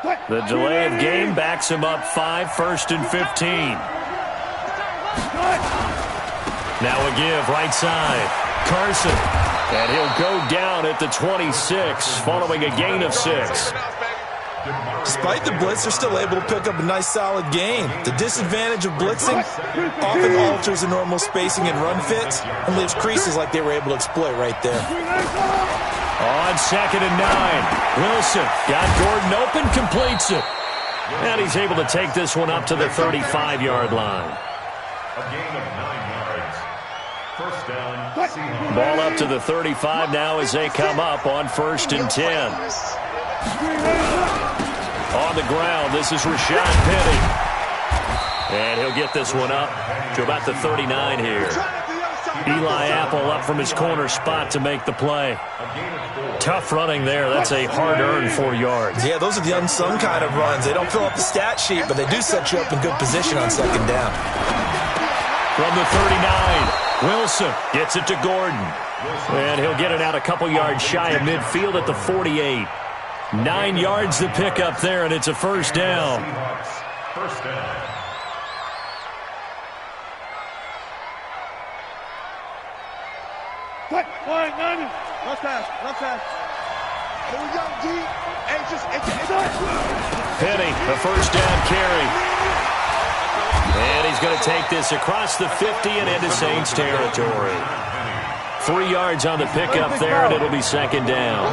The delay of game backs him up 5, 1st and 15. Now a give right side. Carson. And he'll go down at the 26 following a gain of 6. Despite the blitz, they're still able to pick up a nice solid gain. The disadvantage of blitzing often alters the normal spacing and run fits and leaves creases like they were able to exploit right there. On 2nd and 9. Wilson got Gordon open, completes it. And he's able to take this one up to the 35-yard line. A gain of 9 yards. First down, Seahawks. Ball up to the 35 now as they come up on 1st and 10. On the ground, this is Rashad Penny. And he'll get this one up to about the 39 here. Eli Apple up from his corner spot to make the play. Tough running there. That's a hard-earned 4 yards. Yeah, those are the unsung kind of runs. They don't fill up the stat sheet, but they do set you up in good position on 2nd down. From the 39, Wilson gets it to Gordon. And he'll get it out a couple yards shy of midfield at the 48. 9 yards to pick up there, and it's a 1st down. First down. Run pass. Here we go, D. Penny, a 1st down carry. And he's going to take this across the 50 and into Saints territory. 3 yards on the pickup there, and it'll be 2nd down.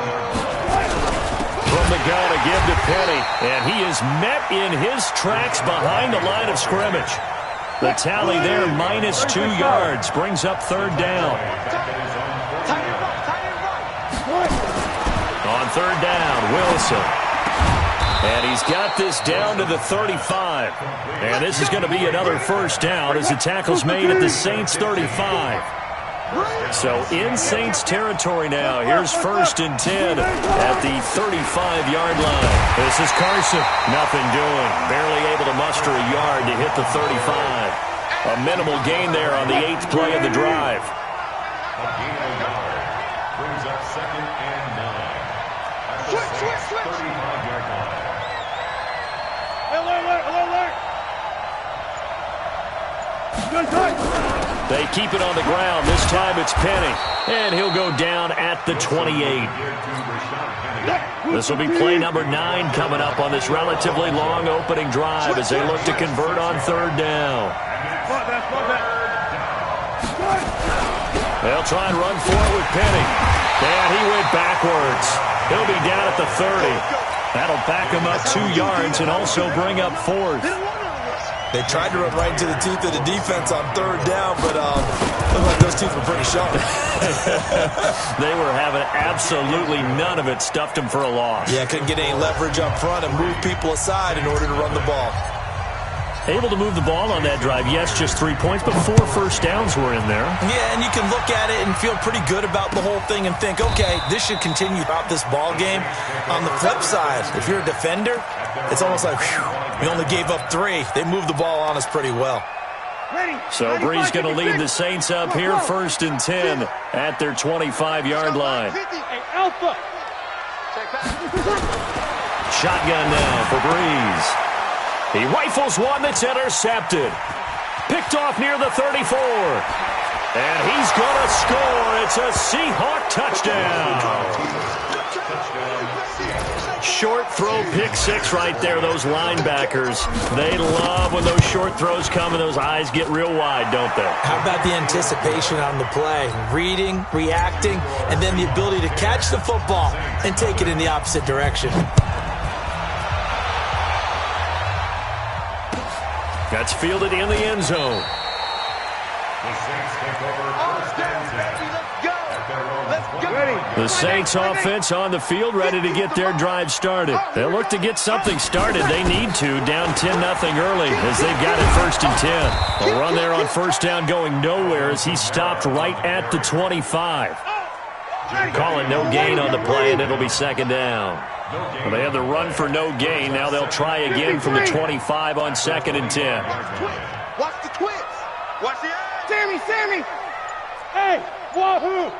From the gun, a give to Penny, and he is met in his tracks behind the line of scrimmage. The tally there, -2 yards, brings up 3rd down. On 3rd down, Wilson. And he's got this down to the 35. And this is going to be another 1st down as the tackle's made at the Saints 35. So in Saints territory now. Here's 1st and 10 at the 35-yard line. This is Carson. Nothing doing. Barely able to muster a yard to hit the 35. A minimal gain there on the 8th play of the drive. A gain of a yard brings up 2nd and 9. Switch. 35-yard line. They keep it on the ground. This time it's Penny. And he'll go down at the 28. This will be play number 9 coming up on this relatively long opening drive as they look to convert on 3rd down. They'll try and run for it with Penny. And he went backwards. He'll be down at the 30. That'll back him up 2 yards and also bring up 4th. They tried to run right into the teeth of the defense on 3rd down, but looked like those teeth were pretty sharp. They were having absolutely none of it. Stuffed him for a loss. Yeah, couldn't get any leverage up front and move people aside in order to run the ball. Able to move the ball on that drive. Yes, just 3 points, but 4 first downs were in there. Yeah, and you can look at it and feel pretty good about the whole thing and think, okay, this should continue throughout this ball game. On the flip side, if you're a defender, it's almost like, whew, we only gave up 3. They moved the ball on us pretty well. So Bree's going to lead the Saints up here, 1st and 10 at their 25-yard line. Shotgun now for Breeze. He rifles one that's intercepted. Picked off near the 34. And he's going to score. It's a Seahawk touchdown. Short throw, pick 6 right there. Those linebackers, they love when those short throws come and those eyes get real wide, don't they? How about the anticipation on the play? Reading, reacting, and then the ability to catch the football and take it in the opposite direction. That's fielded in the end zone. The Saints take over 1st and 10. The Saints offense on the field, ready to get their drive started. They'll look to get something started. They need to, down 10-0 early as they've got it 1st and 10. A run there on 1st down going nowhere as he stopped right at the 25. Calling no gain on the play, and it'll be 2nd down. Well, they had the run for no gain. Now they'll try again from the 25 on 2nd and 10. Watch the twist. Watch the Sammy. Hey, wahoo.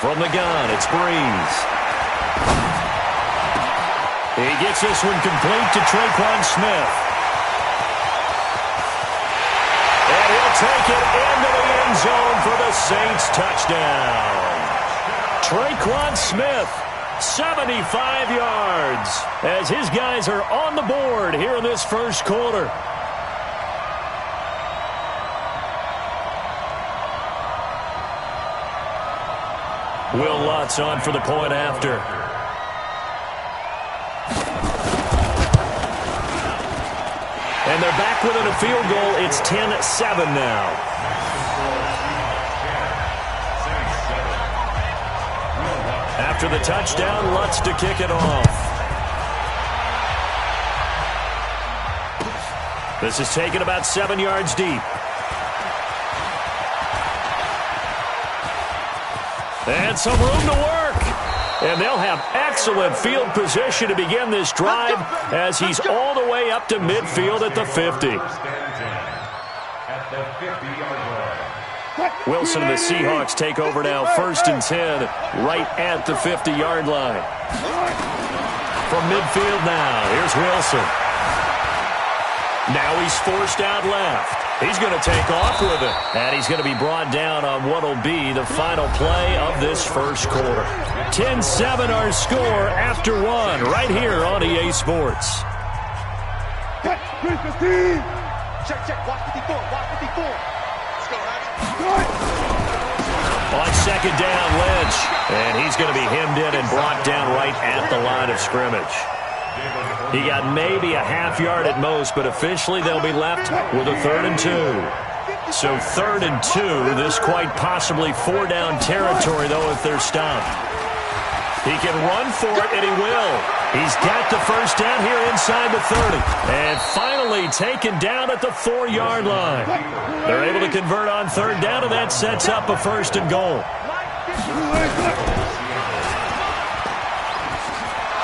From the gun, it's Breeze. He gets this one complete to Tre'Quan Smith. And he'll take it into the end zone for the Saints touchdown. Tre'Quan Smith, 75 yards, as his guys are on the board here in this first quarter. Will Lutz on for the point after. And they're back within a field goal. It's 10-7 now. After the touchdown, Lutz to kick it off. This is taken about 7 yards deep. And some room to work. And they'll have excellent field position to begin this drive as he's all the way up to midfield at the 50. Wilson and the Seahawks take over now, 1st and 10, right at the 50-yard line. From midfield now, here's Wilson. Now he's forced out left. He's going to take off with it. And he's going to be brought down on what will be the final play of this first quarter. 10-7 our score after one right here on EA Sports. Check, check. Watch 54. Watch 54. Let's go, Honey. On second down, Lynch. And he's going to be hemmed in and brought down right at the line of scrimmage. He got maybe a half yard at most, but officially they'll be left with a 3rd and 2. So 3rd and 2, this quite possibly 4-down territory, though, if they're stopped. He can run for it, and he will. He's got the first down here inside the 30. And finally taken down at the 4-yard line. They're able to convert on 3rd down, and that sets up a 1st and goal.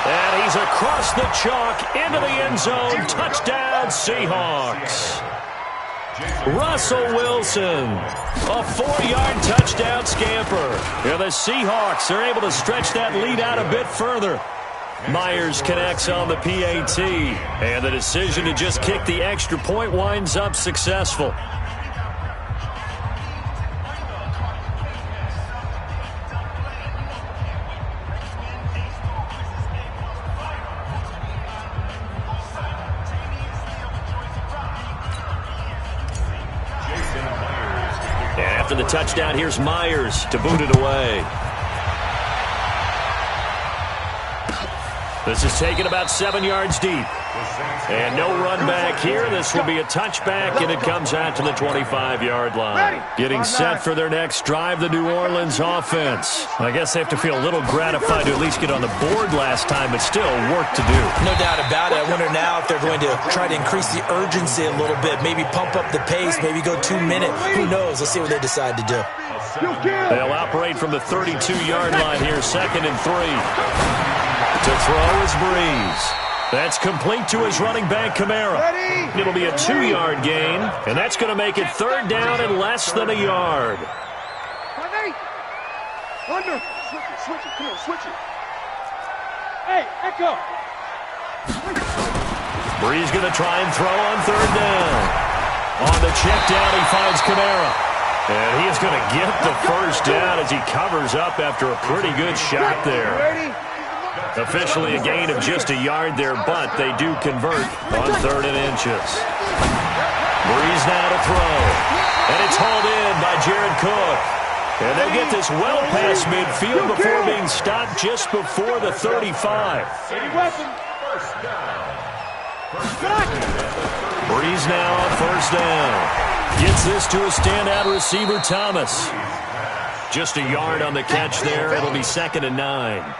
And he's across the chalk into the end zone. Touchdown, Seahawks. Russell Wilson, a 4-yard touchdown scamper. And the Seahawks are able to stretch that lead out a bit further. Myers connects on the PAT, and the decision to just kick the extra point winds up successful. After the touchdown, here's Myers to boot it away. This is taken about 7 yards deep. And no run back here. This will be a touchback, and it comes out to the 25-yard line. Getting set for their next drive, the New Orleans offense. I guess they have to feel a little gratified to at least get on the board last time, but still work to do. No doubt about it. I wonder now if they're going to try to increase the urgency a little bit, maybe pump up the pace, maybe go 2-minute. Who knows? Let's see what they decide to do. They'll operate from the 32-yard line here, 2nd and 3. To throw is Breeze. That's complete to his running back, Kamara. It'll be a 2-yard gain, and that's going to make it 3rd down and less than a yard. Under. Switch it. Come on, switch it. Hey, Echo. Breeze going to try and throw on 3rd down. On the check down, he finds Kamara. And he is going to get the first down as he covers up after a pretty good shot there. Officially a gain of just a yard there, but they do convert on 3rd and inches. Breeze now to throw. And it's hauled in by Jared Cook. And they'll get this well past midfield before being stopped just before the 35. Breeze now on 1st down. Gets this to a standout receiver, Thomas. Just a yard on the catch there. It'll be 2nd and 9.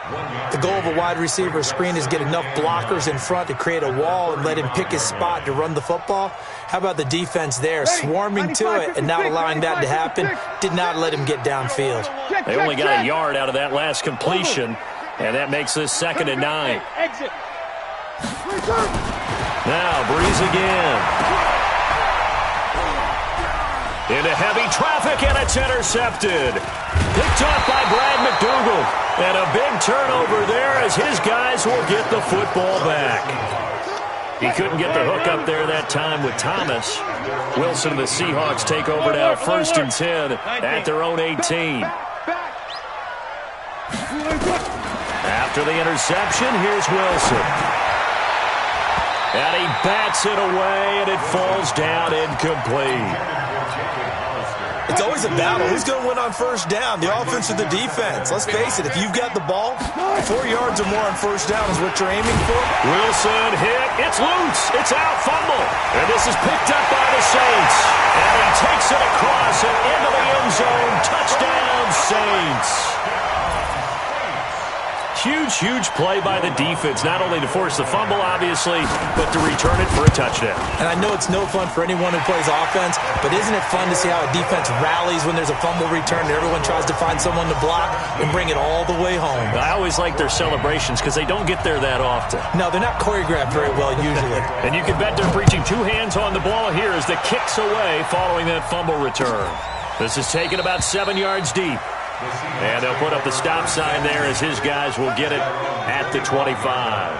The goal of a wide receiver screen is get enough blockers in front to create a wall and let him pick his spot to run the football. How about the defense there, swarming to it and not allowing that to happen? Did not let him get downfield. They only got a yard out of that last completion, and that makes this 2nd and 9. Now Breeze again. Into heavy traffic, and it's intercepted. Picked off by Brad McDougald. And a big turnover there as his guys will get the football back. He couldn't get the hook up there that time with Thomas. Wilson and the Seahawks take over now 1st and 10 at their own 18. After the interception, here's Wilson. And he bats it away, and it falls down incomplete. It's always a battle. Who's going to win on 1st down, the offense or the defense? Let's face it, if you've got the ball, 4 yards or more on 1st down is what you're aiming for. Wilson hit. It's loose. It's out. Fumble. And this is picked up by the Saints. And he takes it across and into the end zone. Touchdown, Saints. Huge play by the defense, not only to force the fumble, obviously, but to return it for a touchdown. And I know it's no fun for anyone who plays offense, but isn't it fun to see how a defense rallies when there's a fumble return and everyone tries to find someone to block and bring it all the way home? I always like their celebrations because they don't get there that often. No, they're not choreographed very well usually. And you can bet they're preaching 2 hands on the ball here as the kicks away following that fumble return. This is taken about 7 yards deep. And they'll put up the stop sign there as his guys will get it at the 25.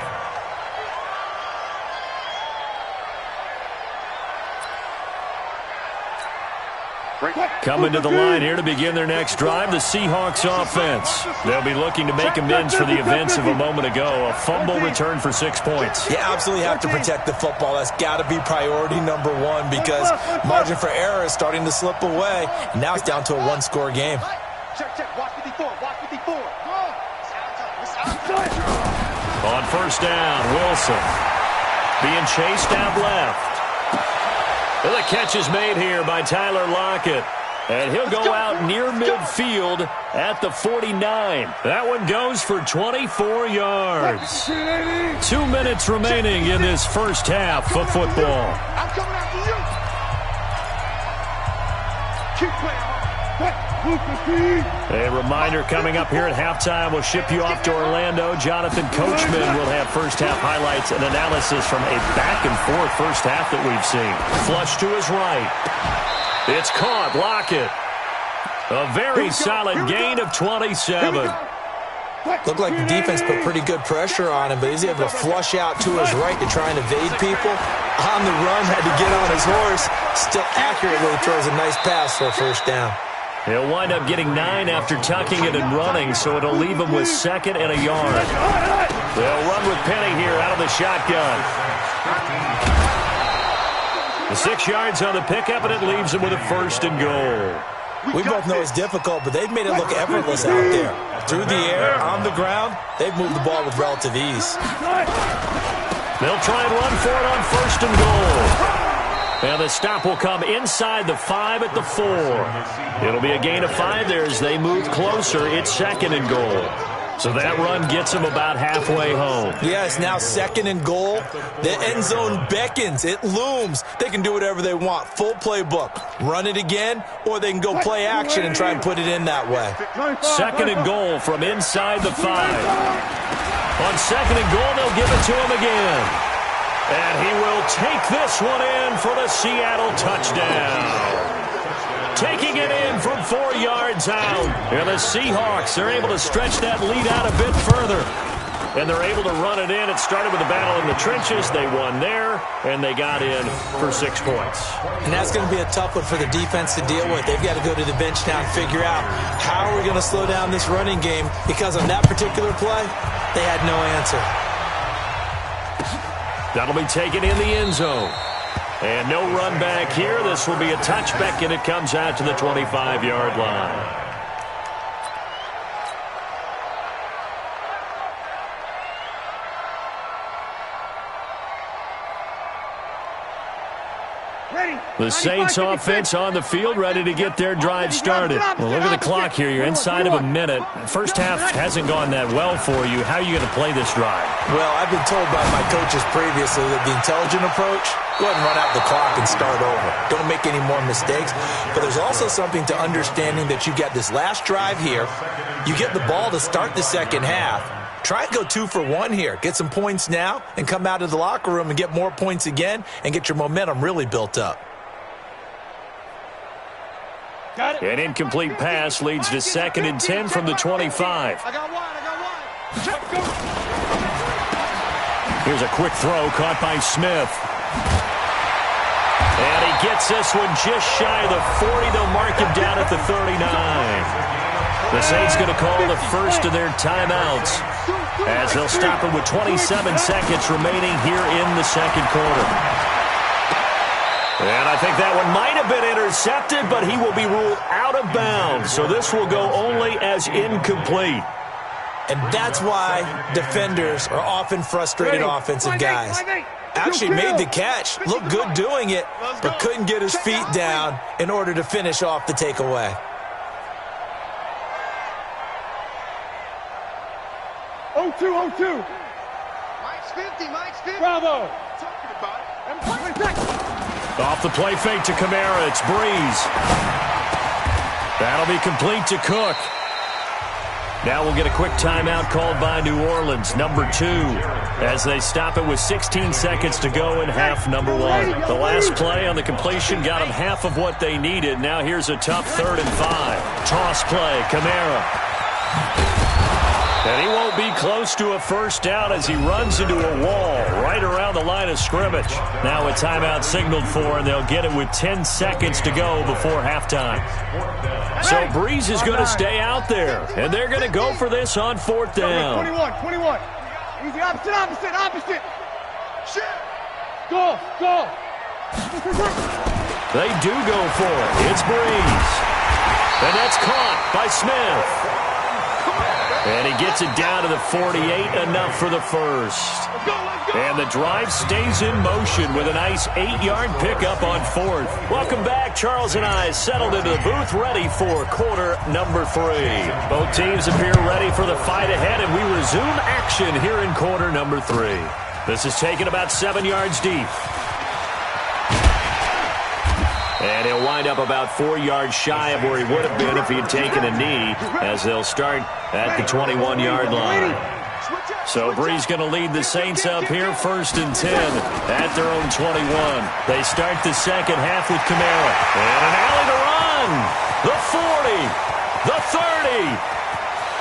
Coming to the line here to begin their next drive, the Seahawks offense. They'll be looking to make amends for the events of a moment ago. A fumble return for 6 points. You absolutely have to protect the football. That's got to be priority number 1 because margin for error is starting to slip away. And now it's down to a 1-score game. Check. Watch 54. On 1st down, Wilson being chased out left. Well, the catch is made here by Tyler Lockett. And he'll go out near midfield at the 49. That one goes for 24 yards. 2 minutes remaining in this first half of football. I'm coming after you. Keep playing hard. A reminder coming up here at halftime. We'll ship you off to Orlando. Jonathan Coachman will have first half highlights and analysis from a back-and-forth first half that we've seen. Flush to his right. It's caught. Lockett. A very solid gain of 27. Looked like the defense put pretty good pressure on him, but he's able to flush out to his right to try and evade people. On the run, had to get on his horse. Still accurately throws a nice pass for a 1st down. He'll wind up getting 9 after tucking it and running, so it'll leave him with 2nd and a yard. They'll run with Penny here out of the shotgun. The 6 yards on the pickup, and it leaves him with a 1st and goal. We both know it's difficult, but they've made it look effortless out there. Through the air, on the ground, they've moved the ball with relative ease. They'll try and run for it on 1st and goal. And the stop will come inside the 5 at the 4. It'll be a gain of 5 there as they move closer. It's 2nd and goal. So that run gets them about halfway home. Yes, now 2nd and goal. The end zone beckons. It looms. They can do whatever they want. Full playbook. Run it again, or they can go play action and try and put it in that way. 2nd and goal from inside the 5. On 2nd and goal, they'll give it to him again. And he will take this one in for the Seattle touchdown. Taking it in from 4 yards out. And the Seahawks are able to stretch that lead out a bit further. And they're able to run it in. It started with a battle in the trenches. They won there, and they got in for 6 points. And that's going to be a tough one for the defense to deal with. They've got to go to the bench now and figure out how are we going to slow down this running game, because on that particular play, they had no answer. That'll be taken in the end zone. And no run back here. This will be a touchback, and it comes out to the 25-yard line. The Saints offense on the field, ready to get their drive started. Well, look at the clock here. You're inside of a minute. First half hasn't gone that well for you. How are you going to play this drive? Well, I've been told by my coaches previously that the intelligent approach, go ahead and run out the clock and start over. Don't make any more mistakes. But there's also something to understanding that you got this last drive here. You get the ball to start the second half. Try and go 2 for 1 here. Get some points now and come out of the locker room and get more points again and get your momentum really built up. An incomplete pass leads to 2nd and 10 from the 25. Here's a quick throw caught by Smith. And he gets this one just shy of the 40. They'll mark him down at the 39. The Saints going to call the first of their timeouts as they'll stop it with 27 seconds remaining here in the second quarter. And I think that one might have been intercepted, but he will be ruled out of bounds. So this will go only as incomplete. And that's why defenders are often frustrated offensive guys. Actually made the catch, looked good doing it, but couldn't get his feet down in order to finish off the takeaway. Oh, 2. Mike's 50. Bravo. Talking about it. Off the play fake to Kamara, it's Breeze. That'll be complete to Cook. Now we'll get a quick timeout called by New Orleans, number 2, as they stop it with 16 seconds to go in half number 1. The last play on the completion got them half of what they needed. Now here's a tough 3rd and 5. Toss play, Kamara. And he won't be close to a first down as he runs into a wall right around the line of scrimmage. Now a timeout signaled for, and they'll get it with 10 seconds to go before halftime. So Breeze is going to stay out there, and they're going to go for this on 4th down. 21. Easy, opposite. Shit. Go. They do go for it. It's Breeze. And that's caught by Smith. And he gets it down to the 48, enough for the first. And the drive stays in motion with a nice 8-yard pickup on 4th. Welcome back. Charles and I settled into the booth, ready for quarter number 3. Both teams appear ready for the fight ahead, and we resume action here in quarter number 3. This is taken about 7 yards deep. And he'll wind up about 4 yards shy of where he would have been if he had taken a knee, as they'll start at the 21-yard line. So Breeze going to lead the Saints up here, 1st and 10 at their own 21. They start the second half with Kamara. And an alley to run. The 40, the 30,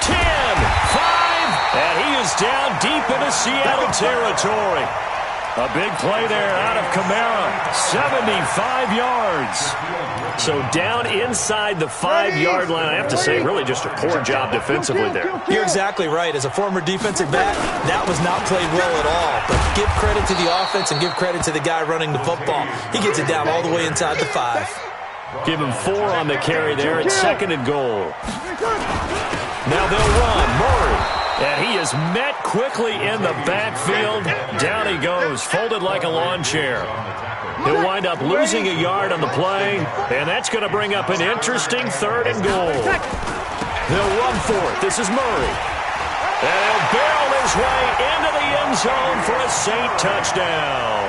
10, 5, and he is down deep into Seattle territory. A big play there out of Kamara, 75 yards. So down inside the 5-yard line. I have to say, really just a poor job defensively there. You're exactly right. As a former defensive back, that was not played well at all. But give credit to the offense and give credit to the guy running the football. He gets it down all the way inside the 5. Give him 4 on the carry there. It's 2nd and goal. Now they'll run. Murray. And he is met quickly in the backfield. Down he goes, folded like a lawn chair. He'll wind up losing a yard on the play, and that's going to bring up an interesting 3rd and goal. They'll run for it. This is Murray. And he'll barrel his way into the end zone for a Saint touchdown.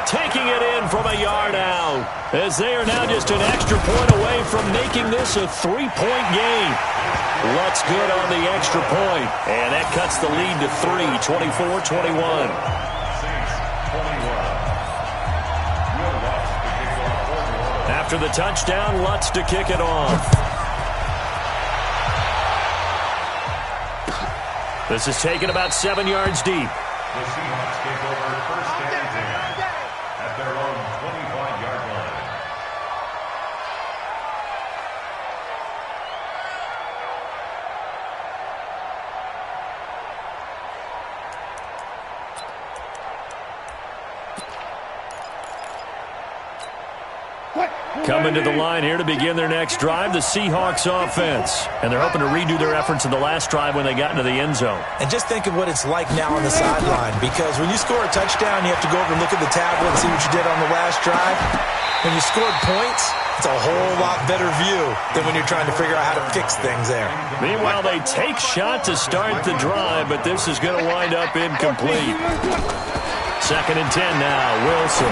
Taking it in from a yard out, as they are now just an extra point away from making this a 3-point game. Lutz good on the extra point, and that cuts the lead to 3, 24-21. After the touchdown, Lutz to kick it off. This is taken about 7 yards deep. The Seahawks take over 1st and 10 at their own 25-yard line. Coming to the line here to begin their next drive, the Seahawks offense. And they're hoping to redo their efforts in the last drive when they got into the end zone. And just think of what it's like now on the sideline, because when you score a touchdown, you have to go over and look at the tablet and see what you did on the last drive. When you scored points, it's a whole lot better view than when you're trying to figure out how to fix things there. Meanwhile, they take shot to start the drive, but this is going to wind up incomplete. 2nd and 10 now, Wilson.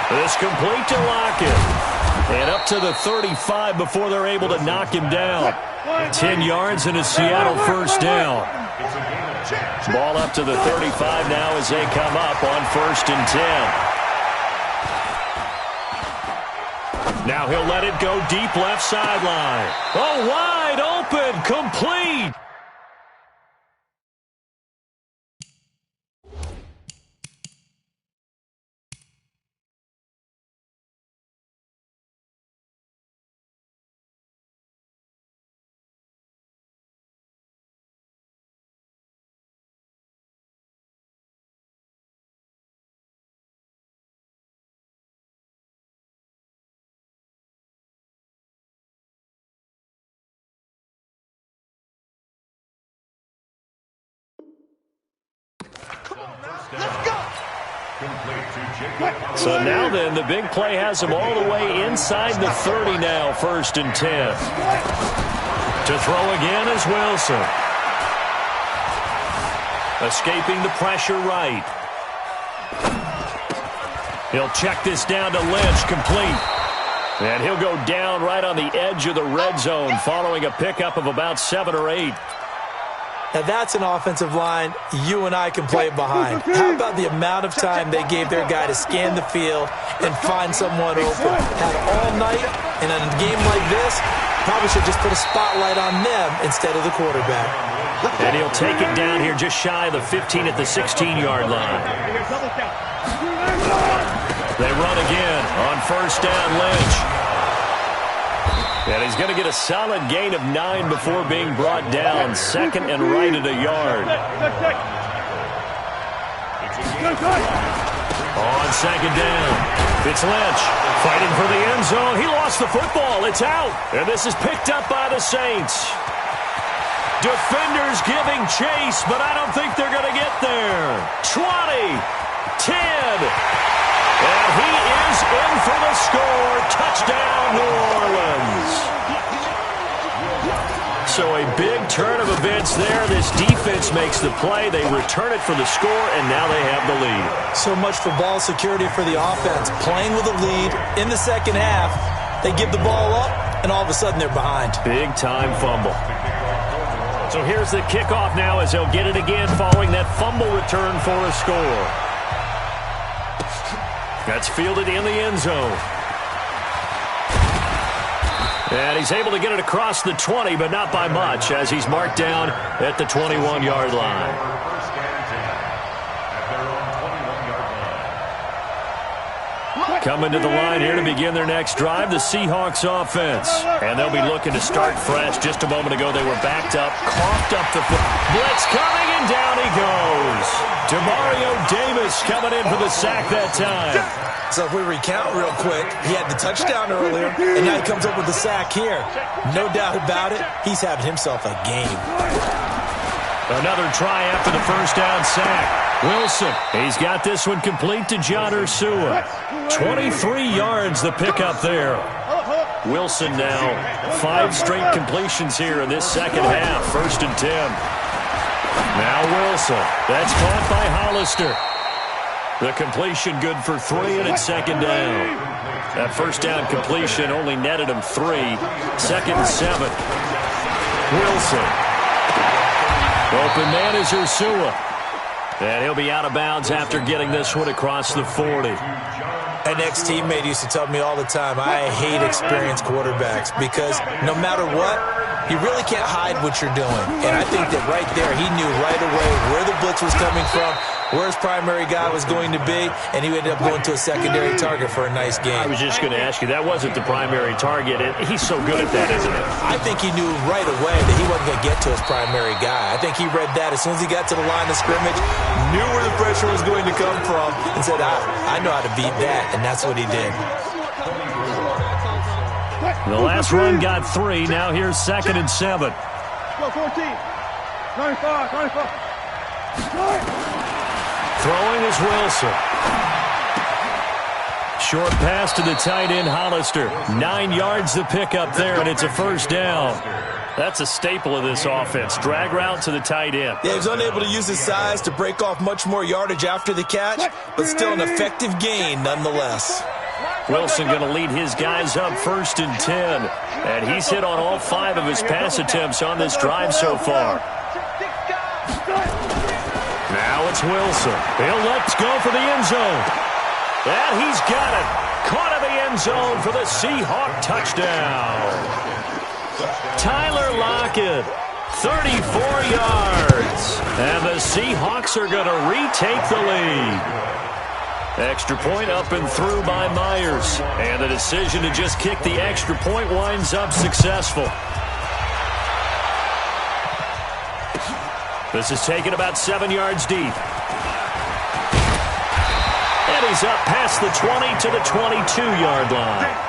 This complete to Lockett. And up to the 35 before they're able to knock him down. 10 yards and a Seattle first down. Ball up to the 35 now as they come up on 1st and 10. Now he'll let it go deep left sideline. Oh, wide open, complete. So now then, the big play has him all the way inside the 30 now, 1st and 10. To throw again is Wilson. Escaping the pressure right. He'll check this down to Lynch, complete. And he'll go down right on the edge of the red zone following a pickup of about 7 or 8. Now that's an offensive line you and I can play behind. How about the amount of time they gave their guy to scan the field and find someone open? Had all night, and in a game like this, probably should just put a spotlight on them instead of the quarterback. And he'll take it down here just shy of the 15 at the 16-yard line. They run again on 1st down, Lynch. And he's going to get a solid gain of 9 before being brought down. 2nd and right at a yard. On 2nd down, it's Lynch fighting for the end zone. He lost the football. It's out. And this is picked up by the Saints. Defenders giving chase, but I don't think they're going to get there. 20, 10. And he is in for the score. Touchdown, New Orleans. So a big turn of events there. This defense makes the play. They return it for the score, and now they have the lead. So much for ball security for the offense. Playing with a lead in the second half. They give the ball up, and all of a sudden they're behind. Big-time fumble. So here's the kickoff now as they'll get it again following that fumble return for a score. That's fielded in the end zone. And he's able to get it across the 20, but not by much, as he's marked down at the 21-yard line. Coming to the line here to begin their next drive, the Seahawks offense. And they'll be looking to start fresh. Just a moment ago, they were backed up, coughed up the foot. Blitz coming, and down he goes. Demario Davis coming in for the sack that time. So if we recount real quick, he had the touchdown earlier, and now he comes up with the sack here. No doubt about it, he's having himself a game. Another try after the 1st down sack. Wilson, he's got this one complete to John Ursua. 23 yards the pickup there. Wilson now 5 straight completions here in this second half. 1st and 10. Now Wilson. That's caught by Hollister. The completion good for 3, and it's 2nd down. That 1st down completion only netted him 3. 2nd and 7. Wilson. Open man is Ursua. And he'll be out of bounds after getting this one across the 40. An ex-teammate used to tell me all the time, I hate experienced quarterbacks because no matter what, you really can't hide what you're doing. And I think that right there, he knew right away where the blitz was coming from, where his primary guy was going to be, and he ended up going to a secondary target for a nice game. I was just going to ask you, that wasn't the primary target, and he's so good at that, isn't it? I think he knew right away that he wasn't going to get to his primary guy. I think he read that as soon as he got to the line of scrimmage, knew where the pressure was going to come from, and said, I know how to beat that, and that's what he did. The last run got 3. Now here's 2nd and 7. Go 14. 95. Throwing is Wilson. Short pass to the tight end, Hollister. 9 yards the pickup there, and it's a 1st down. That's a staple of this offense. Drag route to the tight end. Yeah, he was unable to use his size to break off much more yardage after the catch, but still an effective gain nonetheless. Wilson going to lead his guys up 1st and 10. And he's hit on all 5 of his pass attempts on this drive so far. Now it's Wilson. He'll let's go for the end zone. And he's got it. Caught in the end end zone for the Seahawk touchdown. Tyler Lockett, 34 yards. And the Seahawks are going to retake the lead. Extra point up and through by Myers. And the decision to just kick the extra point winds up successful. This is taken about 7 yards deep. And he's up past the 20 to the 22-yard line.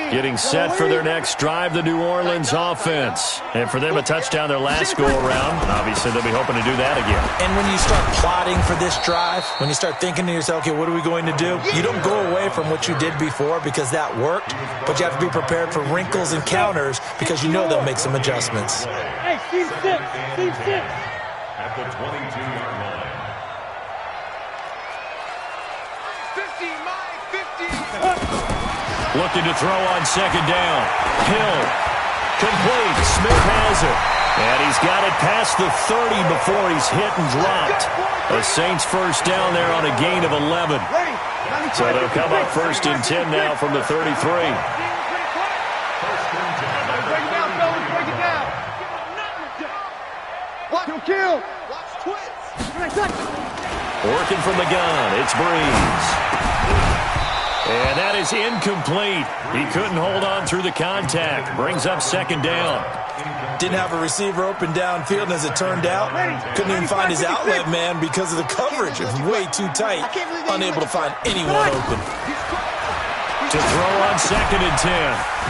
Getting set for their next drive, the New Orleans offense. And for them, a touchdown their last go-around. Obviously, they'll be hoping to do that again. And when you start plotting for this drive, when you start thinking to yourself, okay, what are we going to do? You don't go away from what you did before because that worked, but you have to be prepared for wrinkles and counters because you know they'll make some adjustments. Hey, Steve 6. At the 22-yard line. 50. Looking to throw on second down. Hill. Complete. Smith has it. And he's got it past the 30 before he's hit and dropped. The Saints first down there on a gain of 11. So they'll come up first and 10 now from the 33. Break it down, fellas. Break it down. Watch. Kill. Watch twits. Working from the gun. It's Breeze. And that is incomplete. He couldn't hold on through the contact. Brings up second down. Didn't have a receiver open downfield, and as it turned out, couldn't even find his outlet man because of the coverage. It was way too tight. Unable to find anyone open. To throw on second and 10.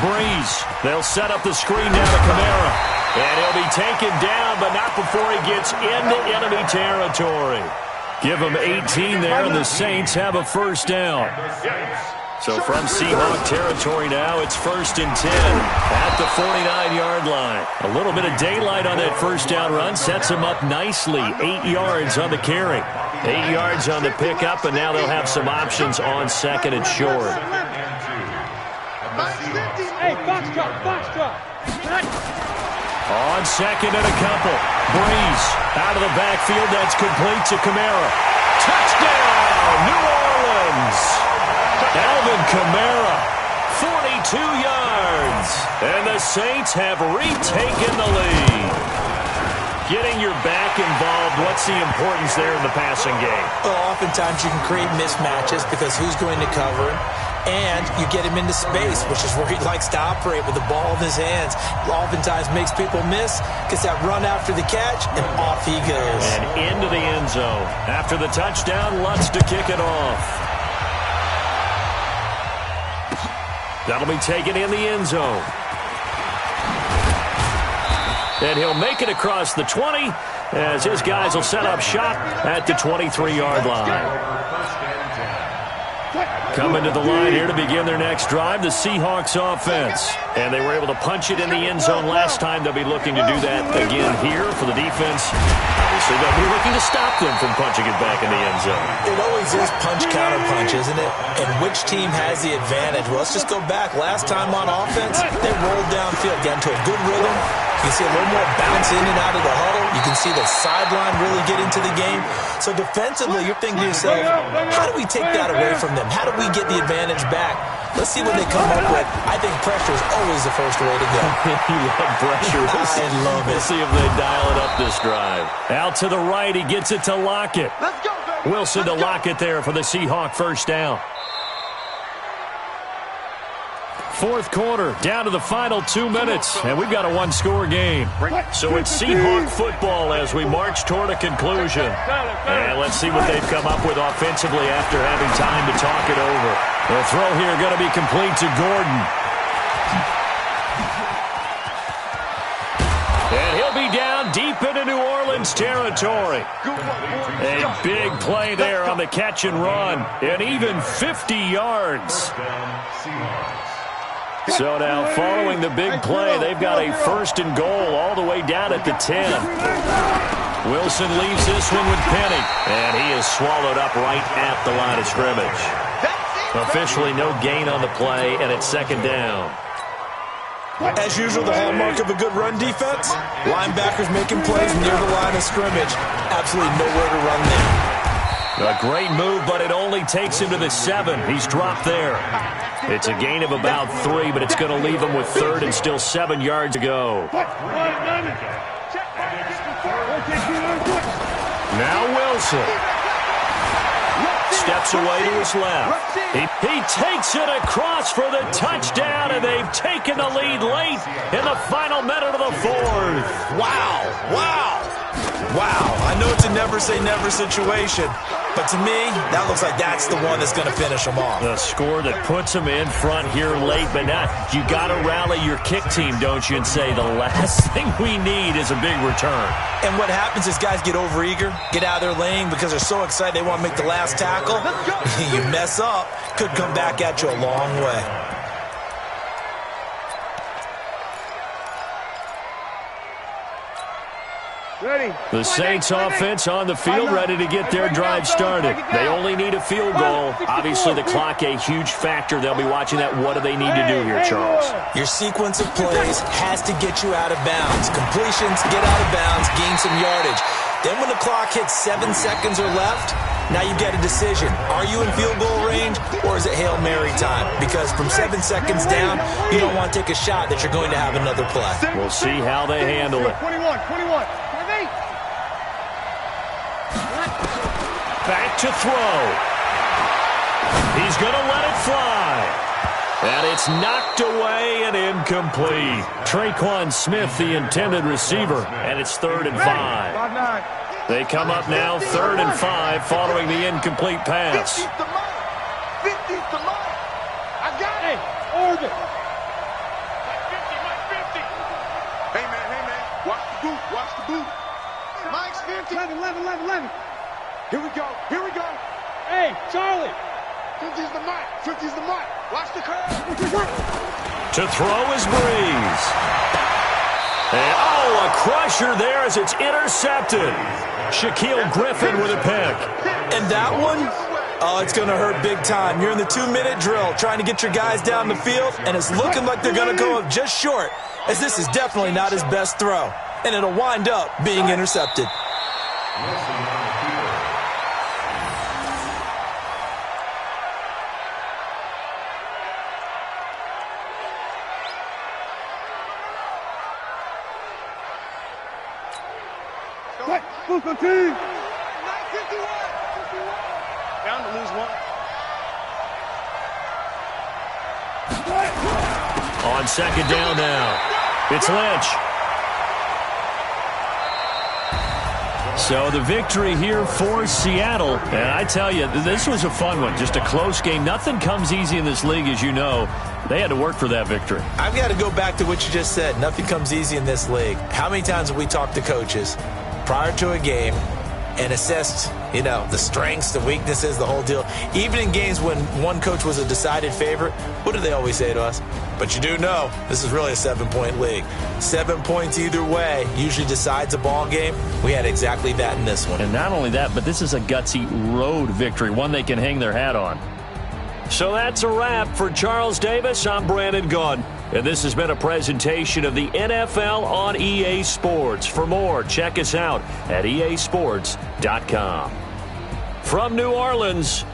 Breeze. They'll set up the screen now to Kamara. And he'll be taken down, but not before he gets into enemy territory. Give them 18 there, and the Saints have a first down. So from Seahawk territory now, it's first and 10 at the 49-yard line. A little bit of daylight on that first down run sets them up nicely. 8 yards on the carry. 8 yards on the pickup, and now they'll have some options on second and short. Hey, box drop. On second and a couple. Breeze out of the backfield. That's complete to Kamara. Touchdown, New Orleans. Alvin Kamara, 42 yards. And the Saints have retaken the lead. Getting your back involved, what's the importance there in the passing game? Well, oftentimes you can create mismatches because who's going to cover him? And you get him into space, which is where he likes to operate with the ball in his hands. Oftentimes makes people miss, gets that run after the catch, and off he goes. And into the end zone. After the touchdown, Lutz to kick it off. That'll be taken in the end zone. And he'll make it across the 20 as his guys will set up shop at the 23-yard line. Coming to the line here to begin their next drive, the Seahawks offense. And they were able to punch it in the end zone last time. They'll be looking to do that again here for the defense. Obviously, they'll be looking to stop them from punching it back in the end zone. It always is punch-counter-punch, isn't it? And which team has the advantage? Well, let's just go back. Last time on offense, they rolled downfield, got into a good rhythm. You can see a little more bounce in and out of the huddle. You can see the sideline really get into the game. So defensively, you're thinking to yourself, how do we take that away from them? How do we get the advantage back? Let's see what they come up with. I think pressure is always the first way to go. You love pressure. I love it. We'll see if they dial it up this drive. Out to the right, he gets it to Lockett. Let's go, baby. Wilson to Lockett there for the Seahawk first down. Fourth quarter, down to the final 2 minutes, and we've got a one-score game. So it's Seahawk football as we march toward a conclusion. And let's see what they've come up with offensively after having time to talk it over. The throw here going to be complete to Gordon. And he'll be down deep into New Orleans territory. A big play there on the catch and run, and even 50 yards. So now, following the big play, they've got a first and goal all the way down at the 10. Wilson leaves this one with Penny, and he is swallowed up right at the line of scrimmage. Officially no gain on the play, and it's second down. As usual, the hallmark of a good run defense, linebackers making plays near the line of scrimmage. Absolutely nowhere to run there. A great move, but it only takes him to the 7. He's dropped there. It's a gain of about 3, but it's going to leave him with 3rd and still 7 yards to go. Now Wilson steps away to his left. He takes it across for the touchdown, and they've taken the lead late in the final minute of the 4th. Wow, wow, wow. I know it's a never-say-never situation, but to me, that looks like that's the one that's going to finish them off. The score that puts them in front here late, but now you got to rally your kick team, don't you, and say the last thing we need is a big return. And what happens is guys get overeager, get out of their lane because they're so excited they want to make the last tackle. You mess up, could come back at you a long way. The Saints offense on the field, ready to get their drive started. They only need a field goal. Obviously, the clock a huge factor. They'll be watching that. What do they need to do here, Charles? Your sequence of plays has to get you out of bounds. Completions, get out of bounds, gain some yardage. Then when the clock hits 7 seconds or left, now you get a decision. Are you in field goal range, or is it Hail Mary time? Because from 7 seconds down, you don't want to take a shot that you're going to have another play. We'll see how they handle it. 21. Back to throw. He's going to let it fly. And it's knocked away and incomplete. Traquan Smith, the intended receiver, and it's 3rd and 5. They come up now 3rd and 5 following the incomplete pass. 50's the mark. I got it. Oregon. Mike 50. Hey, man. Watch the boot. Mike's 50. 11. Here we go. Hey, Charlie. 50's the mark. Watch the curve. To throw is Breeze. And, a crusher there as it's intercepted. Shaquille Griffin with a pick. And that one, it's going to hurt big time. You're in the 2-minute drill trying to get your guys down the field, and it's looking like they're going to go up just short, as this is definitely not his best throw. And it'll wind up being intercepted. Down to lose one. On 2nd down now, it's Lynch. So the victory here for Seattle. And I tell you, this was a fun one. Just a close game. Nothing comes easy in this league, as you know. They had to work for that victory. I've got to go back to what you just said. Nothing comes easy in this league. How many times have we talked to coaches prior to a game and assessed, the strengths, the weaknesses, the whole deal? Even in games when one coach was a decided favorite, what do they always say to us? But you do know this is really a 7-point league. 7 points either way usually decides a ball game. We had exactly that in this one. And not only that, but this is a gutsy road victory, one they can hang their hat on. So that's a wrap for Charles Davis. I'm Brandon Gaudin, and this has been a presentation of the NFL on EA Sports. For more, check us out at easports.com. From New Orleans,